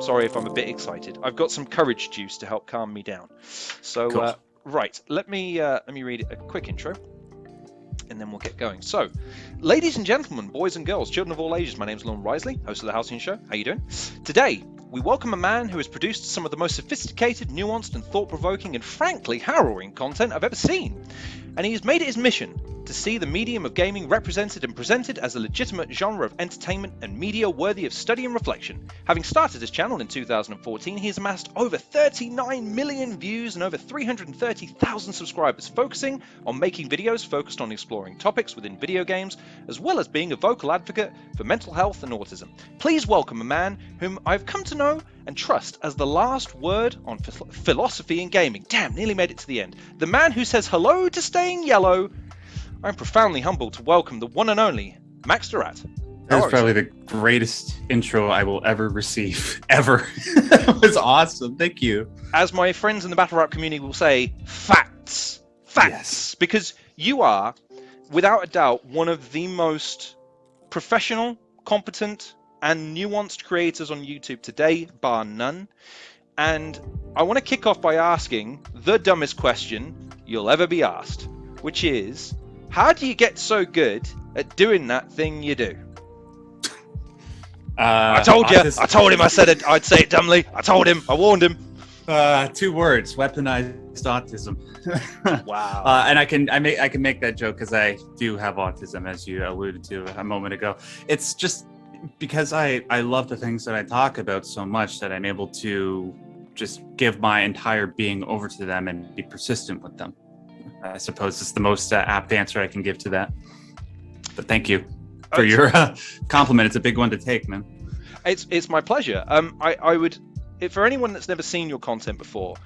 Sorry if I'm a bit excited. I've got some courage juice to help calm me down. So, Cool. right, let me read a quick intro, and then we'll get going. So, ladies and gentlemen, boys and girls, children of all ages, my name is Lauren Risley, host of the Halcyon Show. How you doing? Today, we welcome a man who has produced some of the most sophisticated, nuanced, and thought-provoking, and frankly harrowing content I've ever seen. And he has made it his mission to see the medium of gaming represented and presented as a legitimate genre of entertainment and media worthy of study and reflection. Having started his channel in 2014, he has amassed over 39 million views and over 330,000 subscribers, focusing on making videos focused on exploring topics within video games, as well as being a vocal advocate for mental health and autism. Please welcome a man whom I've come to know and trust as the last word on philosophy in gaming. Damn, nearly made it to the end. The man who says hello to staying yellow. I'm profoundly humbled to welcome the one and only Max Derrat. That is probably the greatest intro I will ever receive, ever. It was awesome. Thank you. As my friends in the battle rap community will say, facts. Facts. Yes. Because you are, without a doubt, one of the most professional, competent, and nuanced creators on YouTube today, bar none. And I want to kick off by asking the dumbest question you'll ever be asked, which is, how do you get so good at doing that thing you do? I told you. I told him. I said it. I'd say it dumbly. I told him. I warned him. 2 words: weaponized autism. Wow. And I can make that joke because I do have autism, as you alluded to a moment ago. It's just because I love the things that I talk about so much that I'm able to just give my entire being over to them and be persistent with them. I suppose it's the most apt answer I can give to that. But thank you for your compliment. It's a big one to take, man. It's my pleasure. I would, for anyone that's never seen your content before,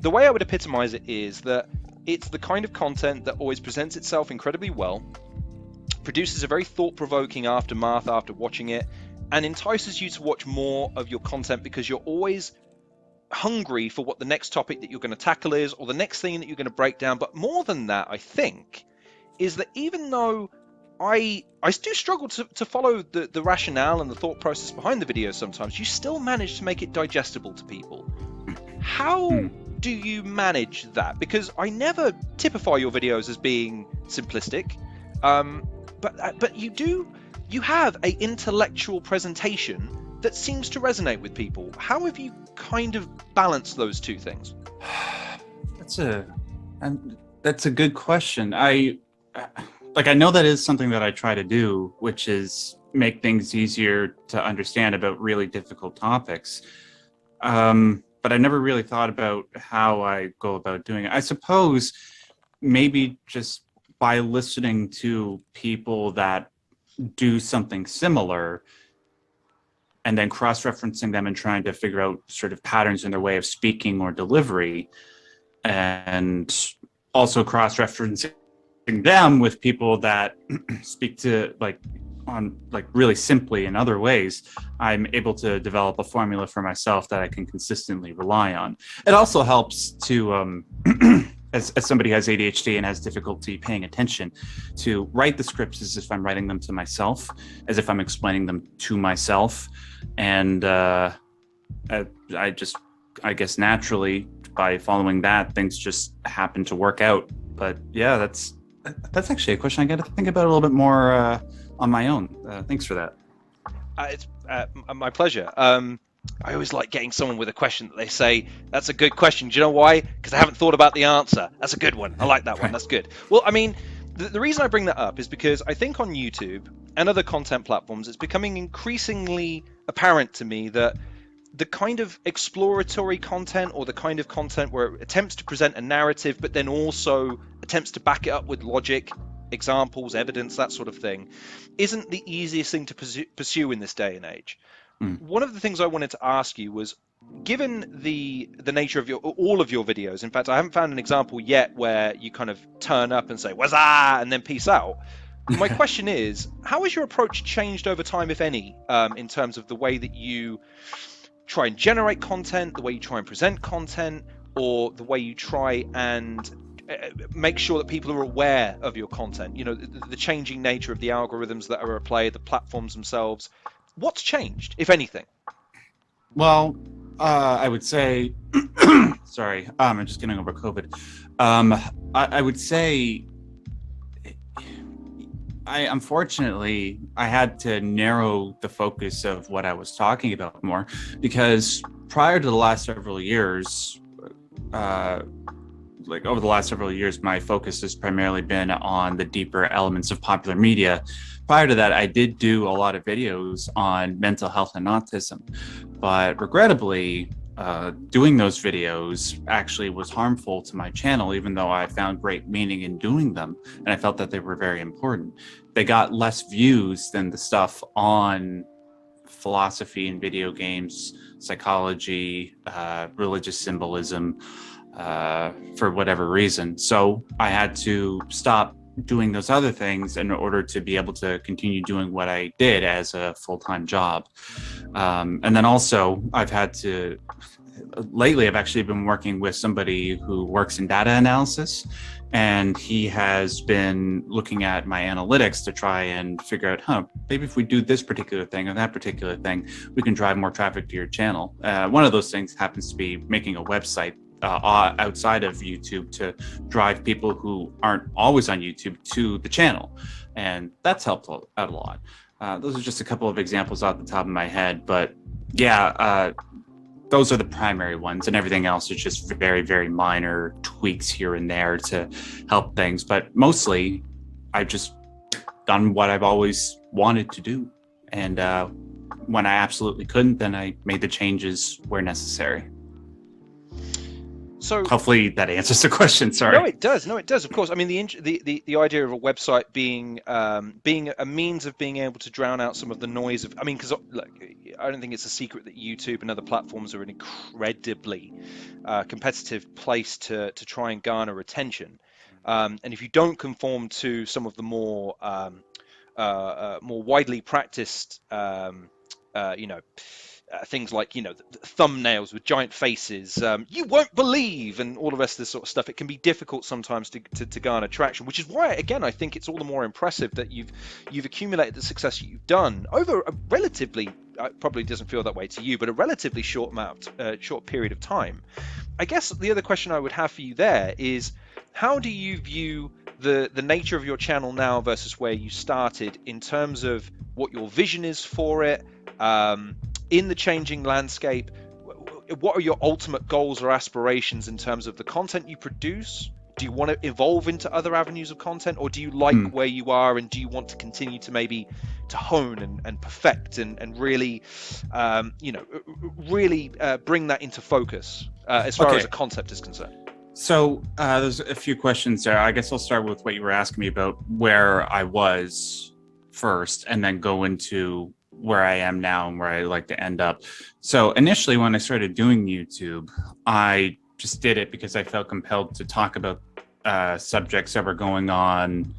the way I would epitomize it is that it's the kind of content that always presents itself incredibly well, produces a very thought-provoking aftermath after watching it, and entices you to watch more of your content because you're always hungry for what the next topic that you're going to tackle is, or the next thing that you're going to break down. But more than that, I think, is that even though I do struggle to follow the rationale and the thought process behind the video sometimes, you still manage to make it digestible to people. How do you manage that? Because I never typify your videos as being simplistic, but you have a intellectual presentation that seems to resonate with people. How have you kind of balanced those two things? That's a good question. I know that is something that I try to do, which is make things easier to understand about really difficult topics. But I never really thought about how I go about doing it. I suppose maybe just by listening to people that do something similar and then cross-referencing them and trying to figure out sort of patterns in their way of speaking or delivery, and also cross-referencing them with people that speak to really simply in other ways, I'm able to develop a formula for myself that I can consistently rely on. It also helps to, as somebody who has ADHD and has difficulty paying attention, to write the scripts as if I'm writing them to myself, as if I'm explaining them to myself. And I guess naturally, by following that, things just happen to work out. But yeah, that's actually a question I got to think about a little bit more on my own. Thanks for that. It's my pleasure. I always like getting someone with a question that they say, that's a good question. Do you know why? Because I haven't thought about the answer. That's a good one. I like that one. That's good. Well, I mean, the reason I bring that up is because I think on YouTube and other content platforms, it's becoming increasingly apparent to me that the kind of exploratory content, or the kind of content where it attempts to present a narrative, but then also attempts to back it up with logic, examples, evidence, that sort of thing, isn't the easiest thing to pursue in this day and age. One of the things I wanted to ask you was, given the nature of all of your videos, in fact, I haven't found an example yet where you kind of turn up and say, "Wazah!" and then peace out. My question is, how has your approach changed over time, if any, in terms of the way that you try and generate content, the way you try and present content, or the way you try and make sure that people are aware of your content? You know, the changing nature of the algorithms that are at play, the platforms themselves. What's changed, if anything? Well, I would say, sorry, I'm just getting over COVID. I would say, unfortunately, I had to narrow the focus of what I was talking about more, because prior to the last several years, like over the last several years, my focus has primarily been on the deeper elements of popular media. Prior to that, I did do a lot of videos on mental health and autism, but regrettably, doing those videos actually was harmful to my channel, even though I found great meaning in doing them and I felt that they were very important. They got less views than the stuff on philosophy and video games, psychology, religious symbolism, for whatever reason. So I had to stop doing those other things in order to be able to continue doing what I did as a full-time job. And then also I've actually been working with somebody who works in data analysis, and he has been looking at my analytics to try and figure out, maybe if we do this particular thing or that particular thing, we can drive more traffic to your channel. One of those things happens to be making a website outside of YouTube to drive people who aren't always on YouTube to the channel. And that's helped out a lot. Those are just a couple of examples off the top of my head, but yeah, those are the primary ones, and everything else is just very, very minor tweaks here and there to help things. But mostly I've just done what I've always wanted to do. And when I absolutely couldn't, then I made the changes where necessary. So hopefully that answers the question. Sorry. No, it does. No, it does. Of course. I mean, the idea of a website being a means of being able to drown out some of the noise of. I mean, because I don't think it's a secret that YouTube and other platforms are an incredibly competitive place to try and garner attention. And if you don't conform to some of the more widely practiced, things like, thumbnails with giant faces, you won't believe, and all the rest of this sort of stuff, it can be difficult sometimes to garner traction, which is why, again, I think it's all the more impressive that you've accumulated the success that you've done over a relatively, probably doesn't feel that way to you, but a relatively short period of time. I guess the other question I would have for you there is, how do you view the nature of your channel now versus where you started, in terms of what your vision is for it, in the changing landscape? What are your ultimate goals or aspirations in terms of the content you produce? Do you want to evolve into other avenues of content, or do you like where you are, and do you want to continue to maybe to hone and perfect and really, bring that into focus as far as a concept is concerned? So there's a few questions there. I guess I'll start with what you were asking me about where I was first, and then go into where I am now and where I like to end up. So initially, when I started doing YouTube, I just did it because I felt compelled to talk about subjects that were going on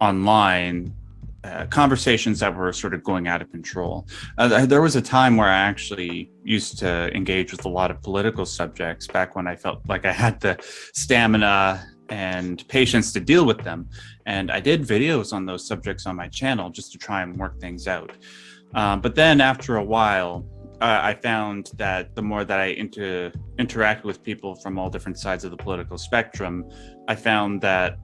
online, conversations that were sort of going out of control. There was a time where I actually used to engage with a lot of political subjects back when I felt like I had the stamina and patience to deal with them. And I did videos on those subjects on my channel just to try and work things out. But then after a while, I found that the more that I interact with people from all different sides of the political spectrum, I found that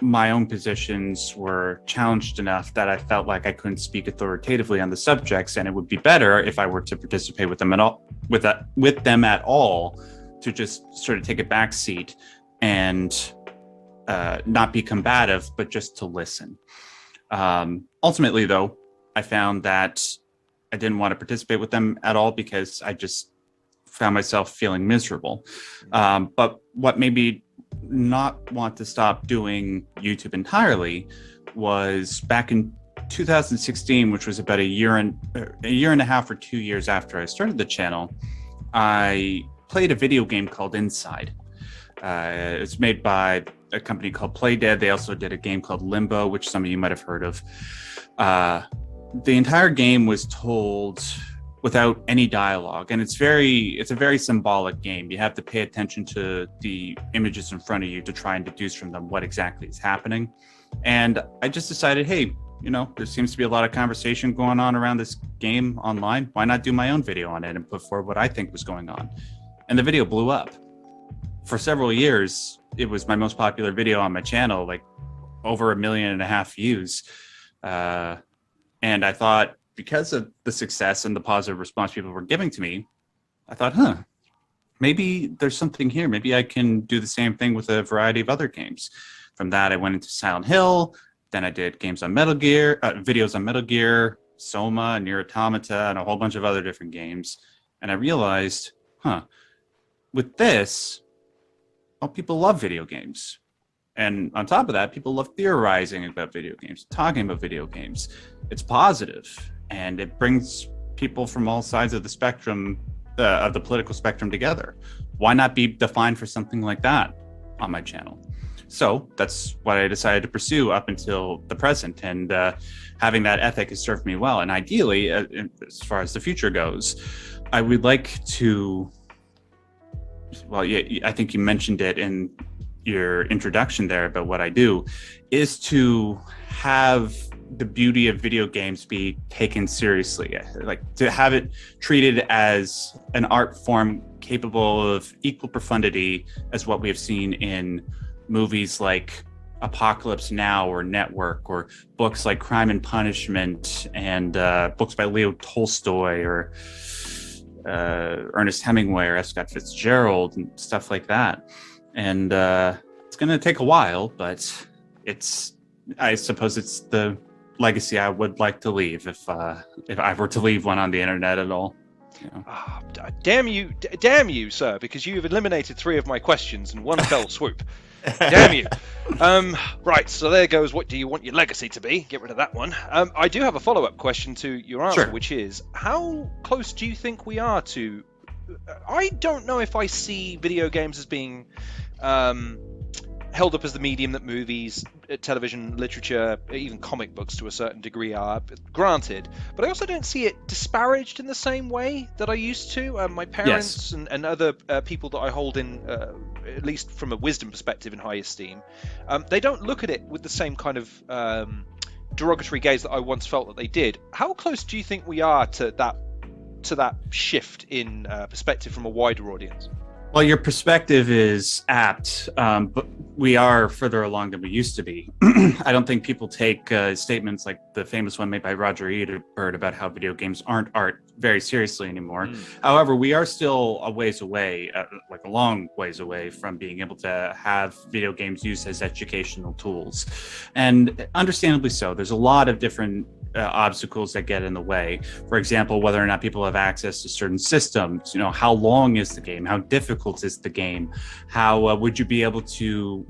my own positions were challenged enough that I felt like I couldn't speak authoritatively on the subjects, and it would be better if I were to participate with them at all, to just sort of take a back seat and not be combative, but just to listen. Ultimately, though, I found that I didn't want to participate with them at all because I just found myself feeling miserable. But what made me not want to stop doing YouTube entirely was back in 2016, which was about a year and a half or 2 years after I started the channel. I played a video game called Inside. It's made by a company called Playdead. They also did a game called Limbo, which some of you might have heard of. The entire game was told without any dialogue, and it's a very symbolic game. You have to pay attention to the images in front of you to try and deduce from them what exactly is happening. And I just decided, hey, there seems to be a lot of conversation going on around this game online. Why not do my own video on it and put forward what I think was going on? And the video blew up. For several years, it was my most popular video on my channel, like over 1.5 million views. And I thought, because of the success and the positive response people were giving to me, I thought, maybe there's something here. Maybe I can do the same thing with a variety of other games. From that, I went into Silent Hill. Then I did games on Metal Gear, videos on Metal Gear, Soma, Nier Automata, and a whole bunch of other different games. And I realized, with this, people love video games. And on top of that, people love theorizing about video games, talking about video games. It's positive, and it brings people from all sides of the spectrum, of the political spectrum together. Why not be defined for something like that on my channel? So that's what I decided to pursue up until the present, and having that ethic has served me well. And ideally, as far as the future goes, I would like to, I think you mentioned it in your introduction there about what I do, is to have the beauty of video games be taken seriously, like to have it treated as an art form capable of equal profundity as what we have seen in movies like Apocalypse Now or Network, or books like Crime and Punishment, and books by Leo Tolstoy or Ernest Hemingway or F. Scott Fitzgerald and stuff like that. And it's going to take a while, but I suppose it's the legacy I would like to leave if I were to leave one on the internet at all. Oh, damn you, sir, because you have eliminated 3 of my questions in one fell swoop. Damn you. Right, so there goes, what do you want your legacy to be? Get rid of that one. I do have a follow-up question to your answer, Sure. Which is, how close do you think we are to... I don't know if I see video games as being held up as the medium that movies, television, literature, even comic books to a certain degree are, granted, but I also don't see it disparaged in the same way that I used to. My parents and other people that I hold in, at least from a wisdom perspective, in high esteem, they don't look at it with the same kind of derogatory gaze that I once felt that they did. How close do you think we are to that shift in perspective from a wider audience? Well, your perspective is apt, but we are further along than we used to be. I don't think people take statements like the famous one made by Roger Ebert about how video games aren't art very seriously anymore. However, we are still a ways away, like a long ways away from being able to have video games used as educational tools. And understandably so. There's a lot of different obstacles that get in the way. For example, whether or not people have access to certain systems, how long is the game? How difficult is the game? How would you be able to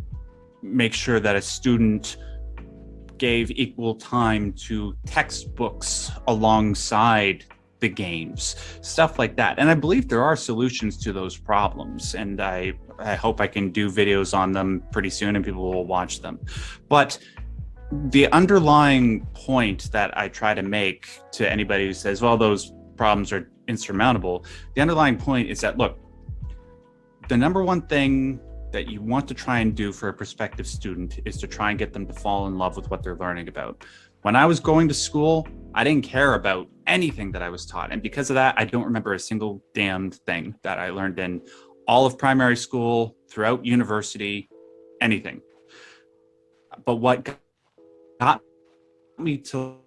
make sure that a student gave equal time to textbooks alongside the games? Stuff like that. And I believe there are solutions to those problems. And I hope I can do videos on them pretty soon and people will watch them. But the underlying point that I try to make to anybody who says, well, those problems are insurmountable, the underlying point is that, look, the number one thing that you want to try and do for a prospective student is to try and get them to fall in love with what they're learning about. When I was going to school, I didn't care about anything that I was taught. And because of that, I don't remember a single damn thing that I learned in all of primary school, throughout university, anything. But what got me to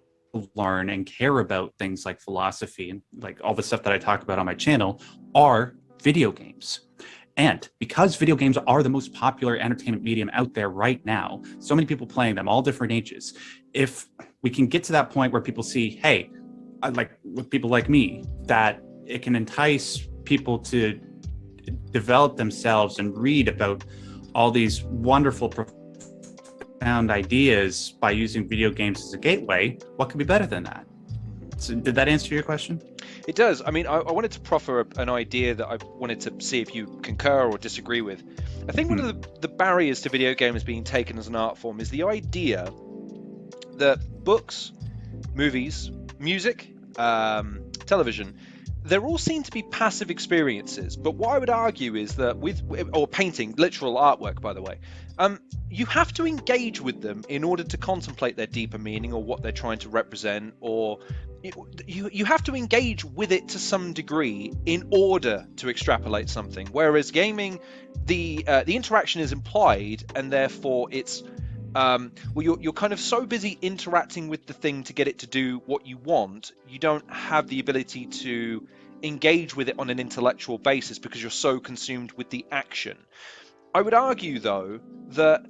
learn and care about things like philosophy and like all the stuff that I talk about on my channel are video games. And because video games are the most popular entertainment medium out there right now, so many people playing them, all different ages, if we can get to that point where people see, hey, like with people like me, that it can entice people to develop themselves and read about all these wonderful, profound ideas by using video games as a gateway, what could be better than that? So did that answer your question? It does. I mean, I wanted to proffer an idea that I wanted to see if you concur or disagree with. I think one of the barriers to video games being taken as an art form is the idea that books, movies, music, television they're all seen to be passive experiences, but what I would argue is that or painting, literal artwork, by the way, you have to engage with them in order to contemplate their deeper meaning or what they're trying to represent, or you have to engage with it to some degree in order to extrapolate something. Whereas gaming, the interaction is implied, and therefore it's you're kind of so busy interacting with the thing to get it to do what you want, you don't have the ability to engage with it on an intellectual basis because you're so consumed with the action. I would argue, though, that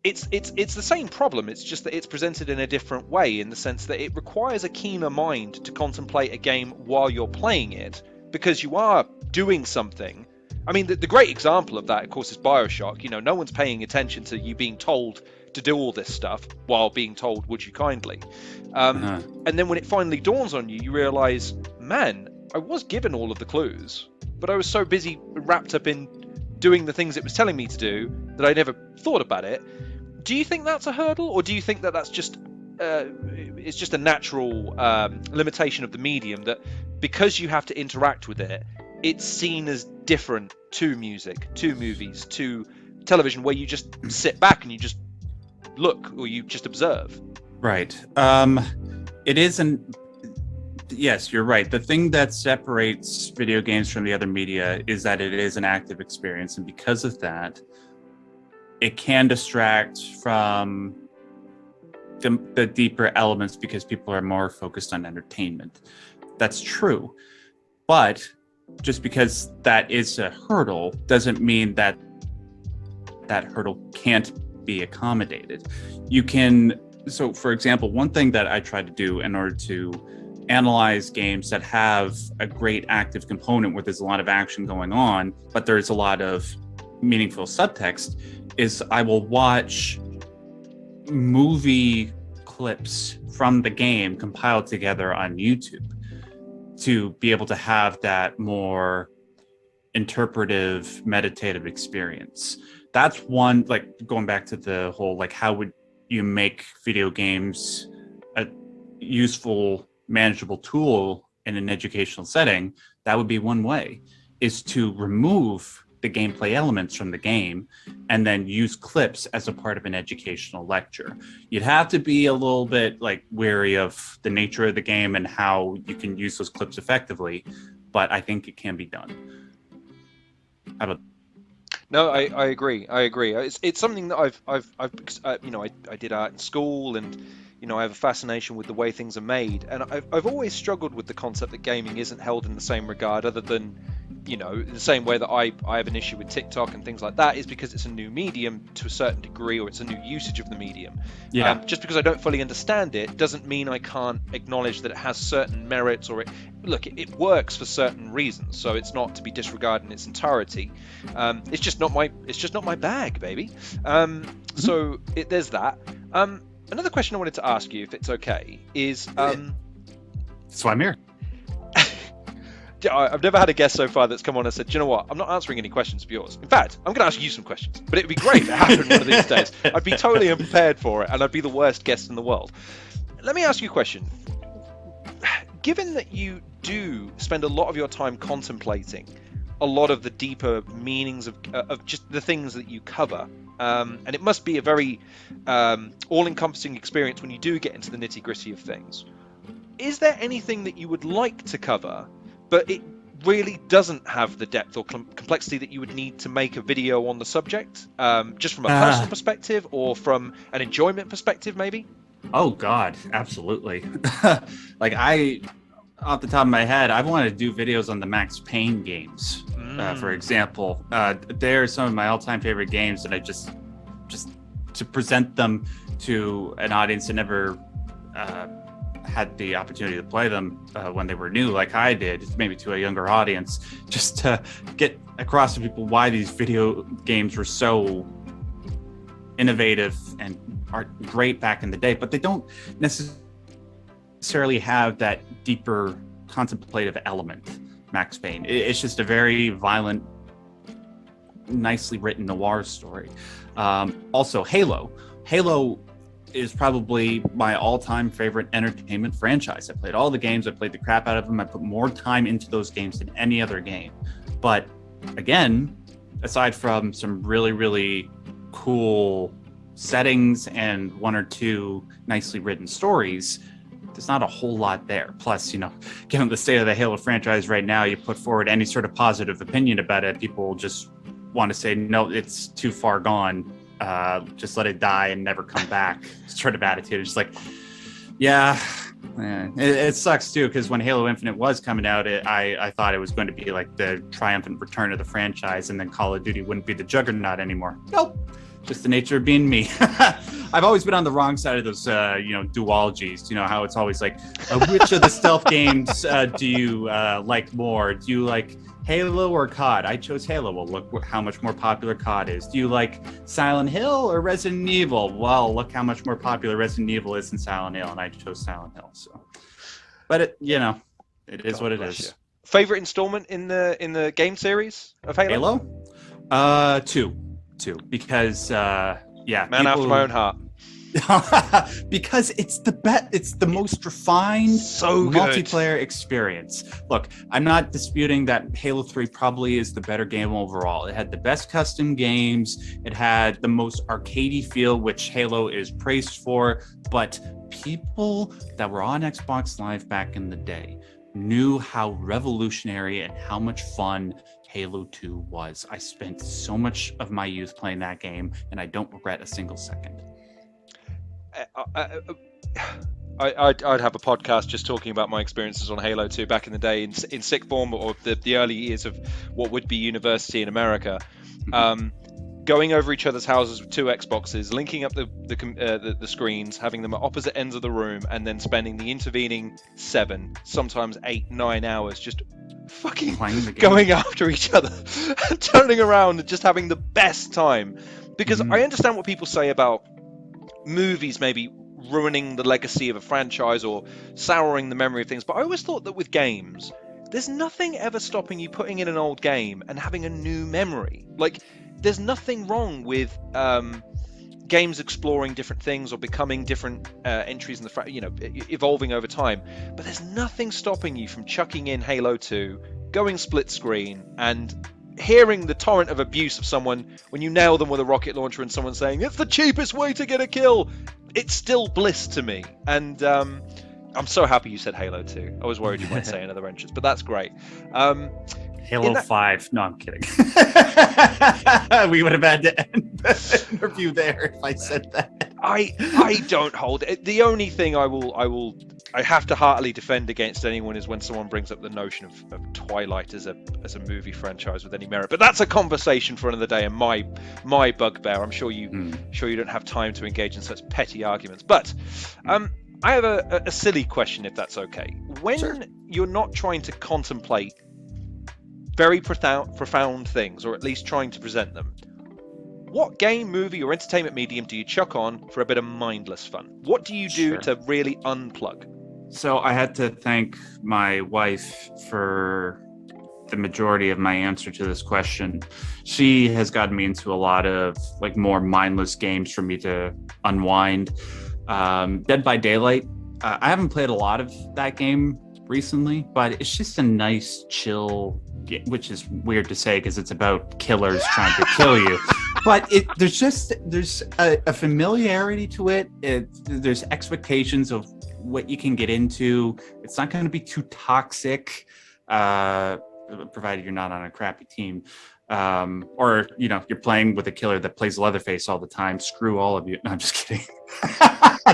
it's the same problem. It's just that it's presented in a different way, in the sense that it requires a keener mind to contemplate a game while you're playing it, because you are doing something. I mean, the great example of that, of course, is BioShock. You know, no one's paying attention to you being told to do all this stuff while being told, would you kindly? And then when it finally dawns on you, you realize, man, I was given all of the clues, but I was so busy wrapped up in doing the things it was telling me to do that I never thought about it. Do you think that's a hurdle, or do you think that that's just it's just a natural limitation of the medium, that because you have to interact with it, it's seen as different to music, to movies, to television, where you just sit back and you just look, or you just observe? Right. It isn't. Yes, you're right. The thing that separates video games from the other media is that it is an active experience, and because of that, it can distract from the deeper elements because people are more focused on entertainment. That's true. But just because that is a hurdle doesn't mean that that hurdle can't be accommodated. You can, so for example, one thing that I try to do in order to analyze games that have a great active component where there's a lot of action going on, but there's a lot of meaningful subtext, is I will watch movie clips from the game compiled together on YouTube to be able to have that more interpretive, meditative experience. That's one, like going back to the whole, like, how would you make video games a useful, manageable tool in an educational setting? That would be one way, is to remove the gameplay elements from the game and then use clips as a part of an educational lecture. You'd have to be a little bit like wary of the nature of the game and how you can use those clips effectively, but I think it can be done. How about? No, I agree. I agree. It's something that I've you know, I did art in school, and you know, I have a fascination with the way things are made, and I've always struggled with the concept that gaming isn't held in the same regard, other than, you know, the same way that I have an issue with TikTok and things like that, is because it's a new medium to a certain degree, or it's a new usage of the medium. Yeah. Just because I don't fully understand it doesn't mean I can't acknowledge that it has certain merits, or it works for certain reasons, so it's not to be disregarded in its entirety. It's just not my bag, baby. So there's that. Another question I wanted to ask you, if it's okay, is That's why I'm here. I've never had a guest so far that's come on and said, "Do you know what? I'm not answering any questions of yours. In fact, I'm going to ask you some questions." But it'd be great if it happened one of these days. I'd be totally unprepared for it, and I'd be the worst guest in the world. Let me ask you a question. Given that you do spend a lot of your time contemplating a lot of the deeper meanings of just the things that you cover, and it must be a very all-encompassing experience when you do get into the nitty-gritty of things, is there anything that you would like to cover, but it really doesn't have the depth or complexity that you would need to make a video on the subject, just from a personal perspective or from an enjoyment perspective, maybe? Oh God, absolutely. Like, off the top of my head, I wanted to do videos on the Max Payne games, for example. They're some of my all-time favorite games, and I just to present them to an audience that never had the opportunity to play them when they were new, like I did, maybe to a younger audience, just to get across to people why these video games were so innovative and are great back in the day, but they don't necessarily have that deeper contemplative element. Max Payne, it's just a very violent, nicely written noir story. Also, Halo is probably my all-time favorite entertainment franchise. I played all the games, I played the crap out of them, I put more time into those games than any other game. But again, aside from some really, really cool settings and one or two nicely written stories, there's not a whole lot there. Plus, given the state of the Halo franchise right now, you put forward any sort of positive opinion about it, people just want to say, no, it's too far gone. Just let it die and never come back sort of attitude. It's like, yeah, it sucks too, because when Halo Infinite was coming out, I thought it was going to be like the triumphant return of the franchise, and then Call of Duty wouldn't be the juggernaut anymore. Nope. Just the nature of being me. I've always been on the wrong side of those, duologies. How it's always like, which of the stealth games do you like more? Do you like Halo or COD? I chose Halo. Well, look how much more popular COD is. Do you like Silent Hill or Resident Evil? Well, look how much more popular Resident Evil is than Silent Hill, and I chose Silent Hill. So, but it is what it is. You. Favorite installment in the game series of Halo? Halo, two, because man after my own heart. Because it's the most refined multiplayer experience. Look, I'm not disputing that Halo 3 probably is the better game overall. It had the best custom games, it had the most arcadey feel, which Halo is praised for, but people that were on Xbox Live back in the day knew how revolutionary and how much fun Halo 2 was. I spent so much of my youth playing that game, and I don't regret a single second. I'd have a podcast just talking about my experiences on Halo 2 back in the day in sick form, or the early years of what would be university in America. Going over each other's houses with two Xboxes, linking up the screens, having them at opposite ends of the room, and then spending the intervening 7, sometimes 8, 9 hours just fucking going after each other, turning around and just having the best time. Because I understand what people say about movies maybe ruining the legacy of a franchise or souring the memory of things, but I always thought that with games, there's nothing ever stopping you putting in an old game and having a new memory. Like, there's nothing wrong with games exploring different things or becoming different entries in the evolving over time. But there's nothing stopping you from chucking in Halo 2, going split screen, and hearing the torrent of abuse of someone when you nail them with a rocket launcher and someone saying it's the cheapest way to get a kill. It's still bliss to me, and I'm so happy you said Halo 2. I was worried you might say another entrance, but that's great. Halo 5. No, I'm kidding. We would have had to end the interview there if I said that. I don't hold it. The only thing I have to heartily defend against anyone is when someone brings up the notion of Twilight as a movie franchise with any merit. But that's a conversation for another day, and my bugbear. I'm sure you don't have time to engage in such petty arguments. But I have a silly question, if that's okay. When you're not trying to contemplate very profound things, or at least trying to present them, what game, movie, or entertainment medium do you chuck on for a bit of mindless fun? What do you do to really unplug? So I had to thank my wife for the majority of my answer to this question. She has gotten me into a lot of more mindless games for me to unwind. Dead by Daylight. I haven't played a lot of that game recently, but it's just a nice, chill game, which is weird to say because it's about killers trying to kill you. But there's a familiarity to it. There's expectations of what you can get into. It's not going to be too toxic, provided you're not on a crappy team. Or you're playing with a killer that plays Leatherface all the time. Screw all of you. No, I'm just kidding.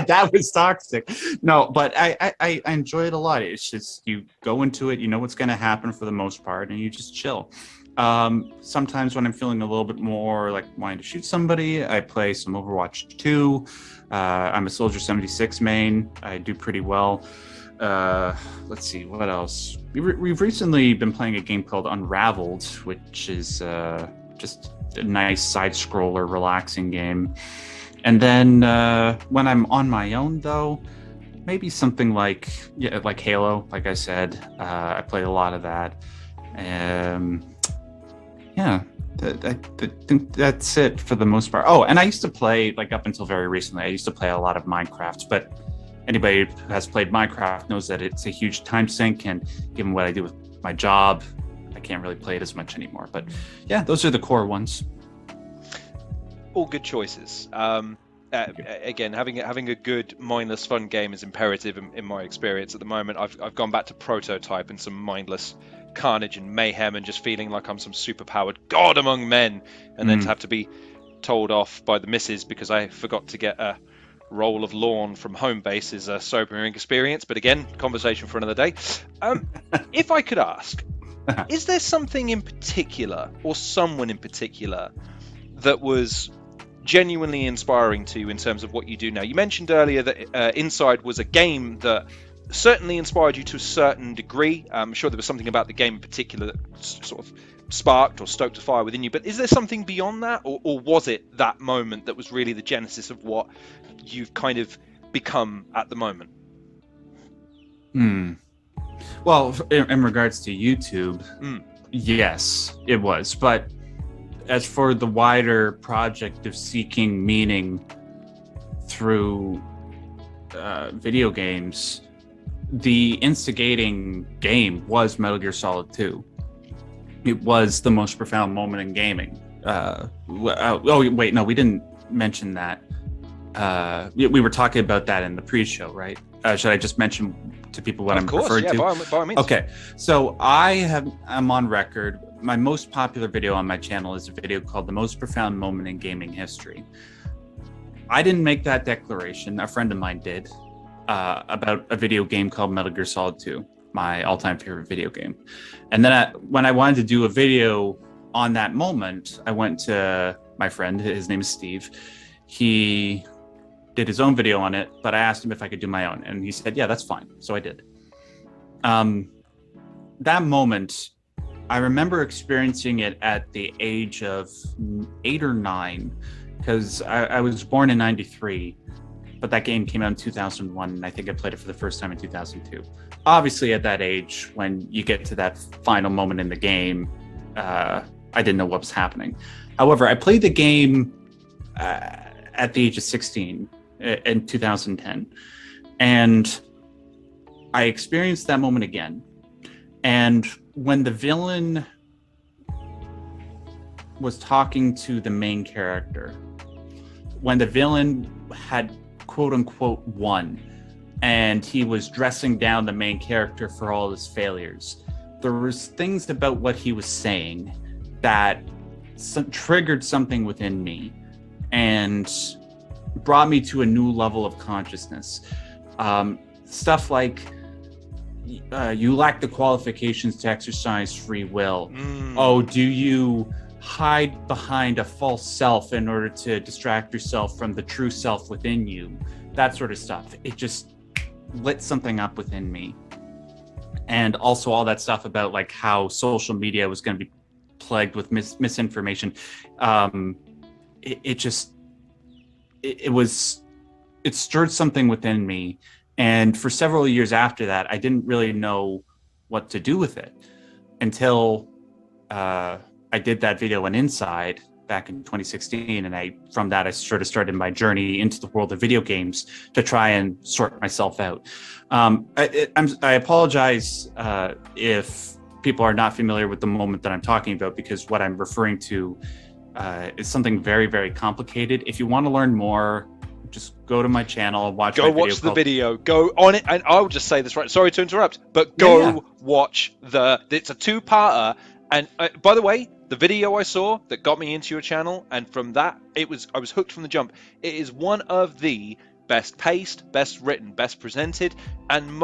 That was toxic. No, but I enjoy it a lot. It's just you go into it, you know what's going to happen for the most part, and you just chill. Sometimes when I'm feeling a little bit more like wanting to shoot somebody, I play some Overwatch 2. I'm a Soldier 76 main. I do pretty well. Let's see, what else? We've recently been playing a game called Unraveled, which is just a nice side-scroller, relaxing game. And then when I'm on my own, though, maybe something like Halo, like I said. I play a lot of that. I think that's it for the most part. Oh, and I used to play, like up until very recently, I used to play a lot of Minecraft, but anybody who has played Minecraft knows that it's a huge time sink, and given what I do with my job, I can't really play it as much anymore. But yeah, those are the core ones. All good choices. Again, having a good mindless fun game is imperative in my experience at the moment. I've gone back to Prototype and some mindless carnage and mayhem, and just feeling like I'm some superpowered god among men, and then to have to be told off by the missus because I forgot to get a roll of lawn from home base is a sobering experience. But again, conversation for another day. If I could ask, is there something in particular or someone in particular that was genuinely inspiring to you in terms of what you do now? You mentioned earlier that Inside was a game that certainly inspired you to a certain degree. I'm sure there was something about the game in particular that sort of sparked or stoked a fire within you, but is there something beyond that, or was it that moment that was really the genesis of what you've kind of become at the moment? Well, in regards to YouTube, yes, it was. But as for the wider project of seeking meaning through video games, the instigating game was Metal Gear Solid 2. It was the most profound moment in gaming. Oh, wait, no, we didn't mention that. We were talking about that in the pre-show, right? Should I just mention to people what I'm referring to? By all means. Okay, so I'm on record. My most popular video on my channel is a video called "The Most Profound Moment in Gaming History." I didn't make that declaration. A friend of mine did, about a video game called Metal Gear Solid 2, my all-time favorite video game. And then when I wanted to do a video on that moment, I went to my friend. His name is Steve. He did his own video on it, but I asked him if I could do my own, and he said, yeah, that's fine. So I did. That moment, I remember experiencing it at the age of 8 or 9, because I was born in 93, but that game came out in 2001, and I think I played it for the first time in 2002. Obviously, at that age, when you get to that final moment in the game, I didn't know what was happening. However, I played the game at the age of 16 in 2010, and I experienced that moment again. And when the villain was talking to the main character, when the villain had quote unquote won, and he was dressing down the main character for all his failures, there was things about what he was saying that triggered something within me and brought me to a new level of consciousness. Stuff like, you lack the qualifications to exercise free will. Oh, do you hide behind a false self in order to distract yourself from the true self within you? That sort of stuff. It just lit something up within me. And also all that stuff about like how social media was going to be plagued with misinformation. It stirred something within me. And for several years after that, I didn't really know what to do with it until I did that video on Inside back in 2016. And from that, I sort of started my journey into the world of video games to try and sort myself out. I apologize if people are not familiar with the moment that I'm talking about, because what I'm referring to is something very, very complicated. If you want to learn more, just go to my channel and watch the video. Go on it, and I'll just say this right. Sorry to interrupt, but go watch it's a 2-parter. And by the way, the video I saw that got me into your channel, and from that, I was hooked from the jump. It is one of the best paced, best written, best presented, and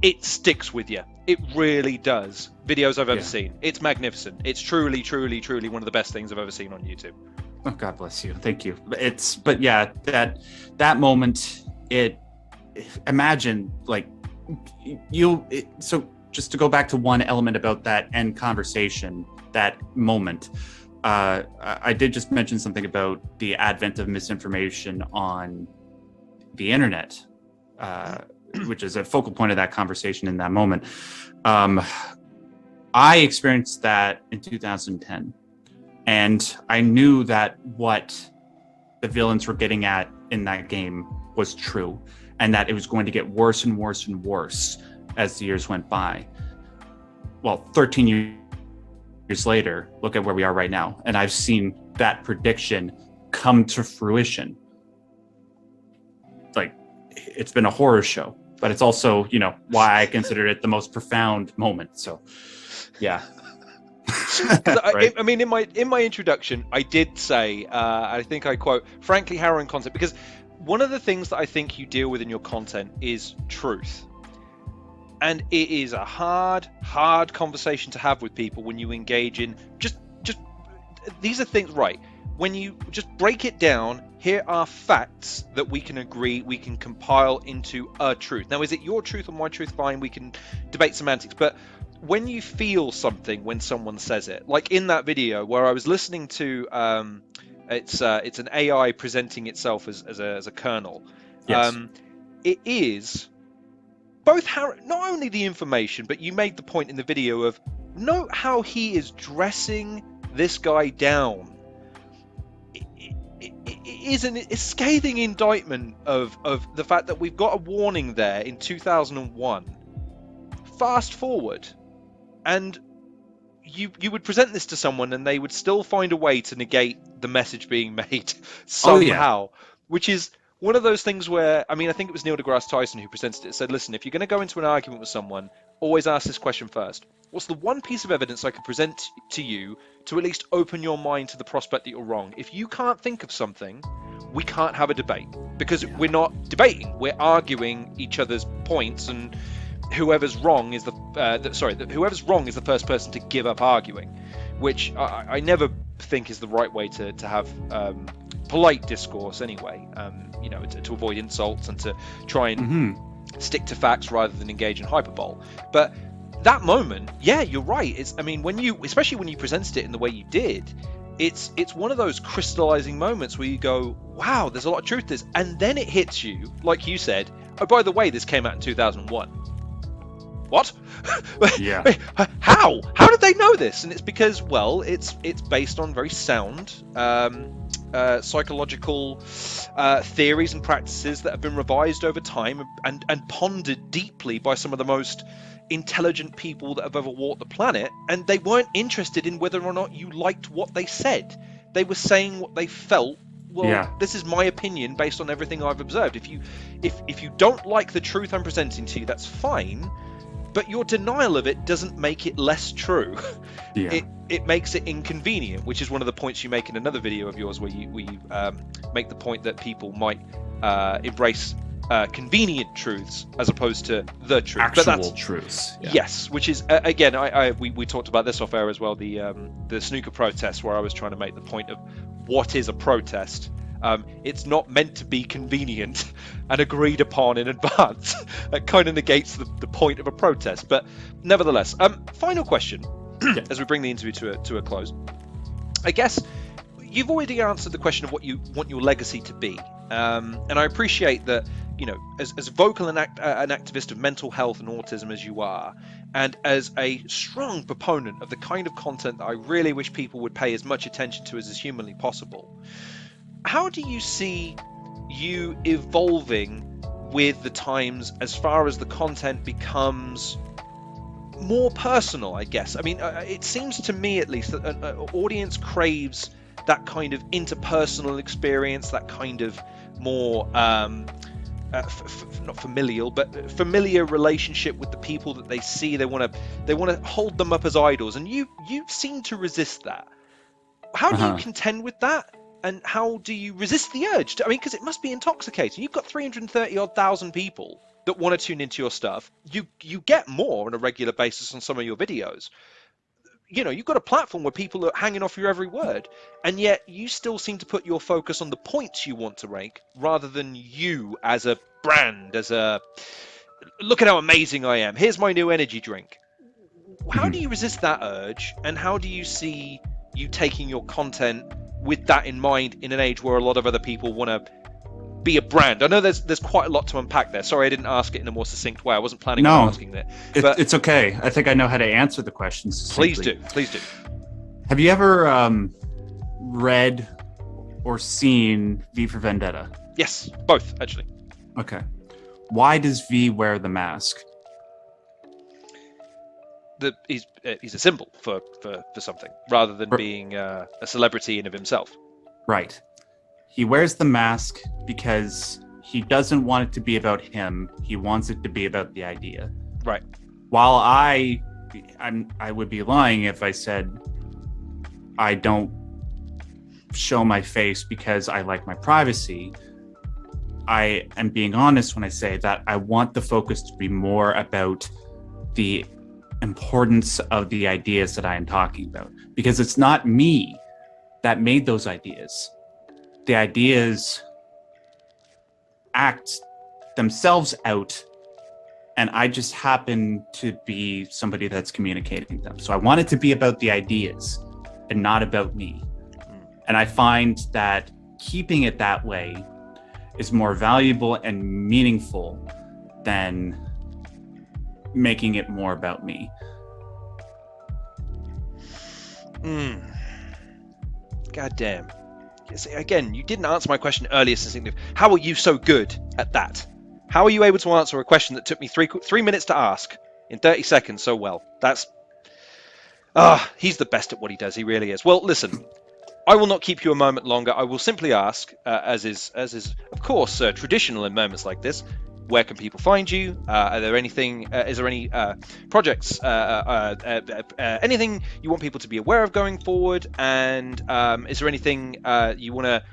it sticks with you. It really does. Videos I've ever seen. It's magnificent. It's truly, truly, truly one of the best things I've ever seen on YouTube. Oh, God bless you. Thank you. But yeah, that moment, imagine like so just to go back to one element about that end conversation, that moment, I did just mention something about the advent of misinformation on the internet, which is a focal point of that conversation in that moment. I experienced that in 2010. And I knew that what the villains were getting at in that game was true, and that it was going to get worse and worse and worse as the years went by. Well, 13 years later, look at where we are right now. And I've seen that prediction come to fruition. Like, it's been a horror show, but it's also, why I consider it the most profound moment. So, yeah. Right? I mean, in my introduction, I did say, I think I quote, frankly harrowing content, because one of the things that I think you deal with in your content is truth. And it is a hard conversation to have with people when you engage in just these are things, right? When you just break it down, here are facts that we can agree, we can compile into a truth. Now, is it your truth or my truth? Fine, we can debate semantics, but when you feel something when someone says it, like in that video where I was listening to, it's an AI presenting itself as a kernel. Yes. It is both not only the information, but you made the point in the video of note how he is dressing this guy down. It is a scathing indictment of the fact that we've got a warning there in 2001. Fast forward, and you would present this to someone and they would still find a way to negate the message being made somehow, which is one of those things where, I mean, I think it was Neil deGrasse Tyson who presented it, said, listen, if you're going to go into an argument with someone, always ask this question first. What's the one piece of evidence I could present to you to at least open your mind to the prospect that you're wrong? If you can't think of something, we can't have a debate, because we're not debating, we're arguing each other's points, and whoever's wrong is whoever's wrong is the first person to give up arguing, which I never think is the right way to have polite discourse anyway, to avoid insults and to try and stick to facts rather than engage in hyperbole. But that moment, yeah, you're right. Especially when you presented it in the way you did, it's one of those crystallizing moments where you go, wow, there's a lot of truth to this, and then it hits you, like you said, oh, by the way, this came out in 2001. What? Yeah. How did they know this? And it's because, well, it's based on very sound psychological theories and practices that have been revised over time and pondered deeply by some of the most intelligent people that have ever walked the planet, and they weren't interested in whether or not you liked what they said. They were saying what they felt. Well, yeah. This is my opinion based on everything I've observed. If you don't like the truth I'm presenting to you, that's fine, but your denial of it doesn't make it less true. Yeah. It makes it inconvenient, which is one of the points you make in another video of yours, where you make the point that people might embrace convenient truths as opposed to the truth. Actual truths. Yeah. Yes, which is again, we talked about this off air as well. The snooker protest, where I was trying to make the point of what is a protest. It's not meant to be convenient and agreed upon in advance. That kind of negates the point of a protest. But nevertheless, final question as we bring the interview to a close. I guess you've already answered the question of what you want your legacy to be. And I appreciate that, as vocal an activist of mental health and autism as you are, and as a strong proponent of the kind of content that I really wish people would pay as much attention to as is humanly possible, how do you see you evolving with the times as far as the content becomes more personal, I guess? I mean, it seems to me at least that an audience craves that kind of interpersonal experience, that kind of more not familial, but familiar relationship with the people that they see. They want to hold them up as idols, and you seem to resist that. How do you contend with that? And how do you resist the urge? I mean, because it must be intoxicating. You've got 330,000 people that want to tune into your stuff. You get more on a regular basis on some of your videos. You've got a platform where people are hanging off your every word, and yet you still seem to put your focus on the points you want to make rather than you as a brand, as a look at how amazing I am. Here's my new energy drink. How do you resist that urge, and how do you see you taking your content with that in mind in an age where a lot of other people want to be a brand? I know there's quite a lot to unpack there. Sorry, I didn't ask it in a more succinct way. I wasn't planning on asking that. But it's okay. I think I know how to answer the questions. Please do. Have you ever read or seen V for Vendetta? Yes, both actually. Okay. Why does V wear the mask? He's a symbol for something rather than R- being a celebrity in of himself. Right. He wears the mask because he doesn't want it to be about him. He wants it to be about the idea. Right. While I would be lying if I said I don't show my face because I like my privacy. I am being honest when I say that I want the focus to be more about the importance of the ideas that I am talking about, because it's not me that made those ideas. The ideas act themselves out, and I just happen to be somebody that's communicating them. So I want it to be about the ideas and not about me. And I find that keeping it that way is more valuable and meaningful than making it more about me. God damn. Again, you didn't answer my question earlier. How are you so good at that? How are you able to answer a question that took me 3 minutes to ask in 30 seconds so well? He's the best at what he does. He really is. Well, listen, I will not keep you a moment longer. I will simply ask, as is of course traditional in moments like this, where can people find you? Are there anything? Is there any projects? Anything you want people to be aware of going forward? And is there anything you want to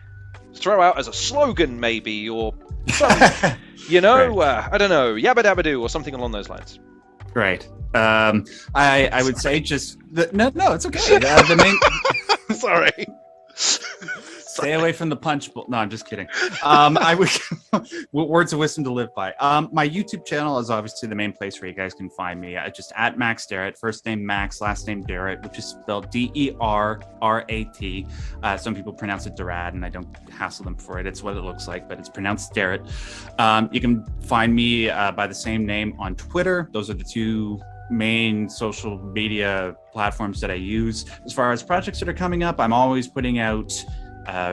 throw out as a slogan, maybe, or some, Right. I don't know, yabba dabba doo, or something along those lines? Right. I would say just no, it's okay. The main. Sorry. Stay away from the punch bowl. No, I'm just kidding. I would words of wisdom to live by. My YouTube channel is obviously the main place where you guys can find me. Just at Max Derrat, first name Max, last name Derrat, which is spelled Derrat. Some people pronounce it Derrat, and I don't hassle them for it. It's what it looks like, but it's pronounced Derrat. You can find me by the same name on Twitter. Those are the two main social media platforms that I use. As far as projects that are coming up, I'm always putting out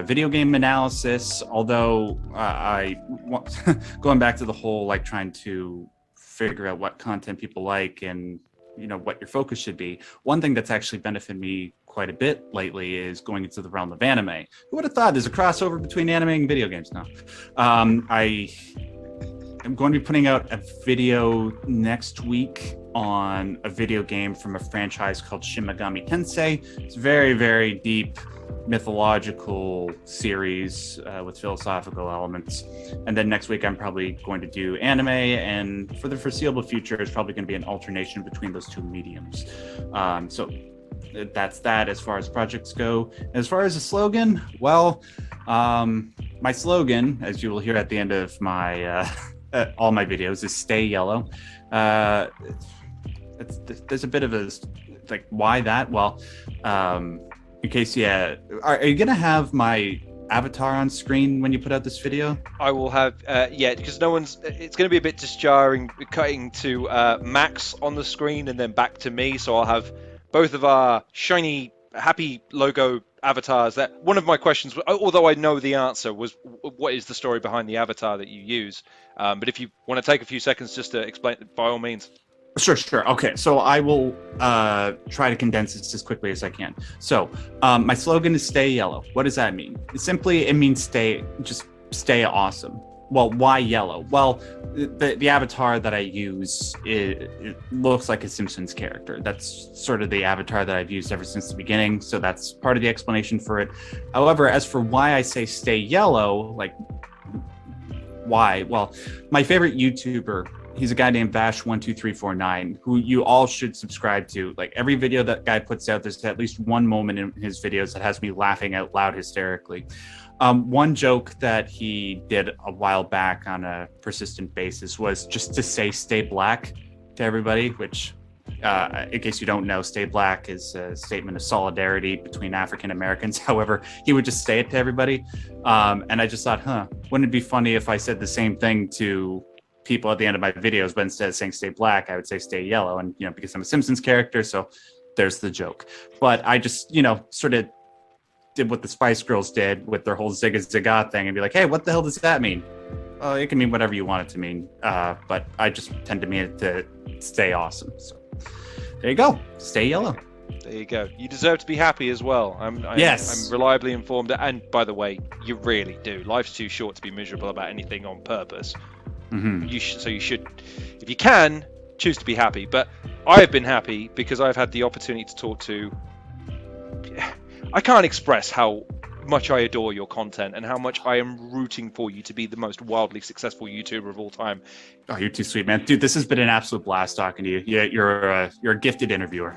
video game analysis, although going back to the whole like trying to figure out what content people like and what your focus should be. One thing that's actually benefited me quite a bit lately is going into the realm of anime. Who would have thought there's a crossover between anime and video games now? I'm going to be putting out a video next week on a video game from a franchise called Shin Megami Tensei. It's very, very deep mythological series with philosophical elements. And then next week I'm probably going to do anime, and for the foreseeable future it's probably going to be an alternation between those two mediums. So that's that as far as projects go. As far as a slogan, well, my slogan, as you will hear at the end of my all my videos, is stay yellow. There's a bit of a like, why that? Well, in case, are you gonna have my avatar on screen when you put out this video? I will have, because it's going to be a bit disjarring cutting to Max on the screen and then back to me. So I'll have both of our shiny, happy logo avatars. That one of my questions, although I know the answer, was what is the story behind the avatar that you use? But if you want to take a few seconds just to explain, by all means. Sure. Okay, so I will try to condense this as quickly as I can. So my slogan is stay yellow. What does that mean? It means stay awesome. Well, why yellow? Well, the avatar that I use, it looks like a Simpsons character. That's sort of the avatar that I've used ever since the beginning. So that's part of the explanation for it. However, as for why I say stay yellow, like why? Well, my favorite YouTuber, he's a guy named Vash12349, who you all should subscribe to. Like every video that guy puts out, there's at least one moment in his videos that has me laughing out loud hysterically. One joke that he did a while back on a persistent basis was just to say stay black to everybody, which in case you don't know, stay black is a statement of solidarity between African Americans. However, he would just say it to everybody. And I just thought, wouldn't it be funny if I said the same thing to people at the end of my videos, but instead of saying stay black, I would say stay yellow. And, because I'm a Simpsons character, so there's the joke. But I just, sort of did what the Spice Girls did with their whole Zigga Zigga thing and be like, hey, what the hell does that mean? Well, it can mean whatever you want it to mean. But I just tend to mean it to stay awesome. So there you go. Stay yellow. There you go. You deserve to be happy as well. I'm reliably informed. And by the way, you really do. Life's too short to be miserable about anything on purpose. Mm-hmm. You should, if you can, choose to be happy. But I've been happy because I've had the opportunity to talk to. I can't express how much I adore your content and how much I am rooting for you to be the most wildly successful YouTuber of all time. Oh, you're too sweet, man. Dude, this has been an absolute blast talking to you. Yeah, you're a gifted interviewer.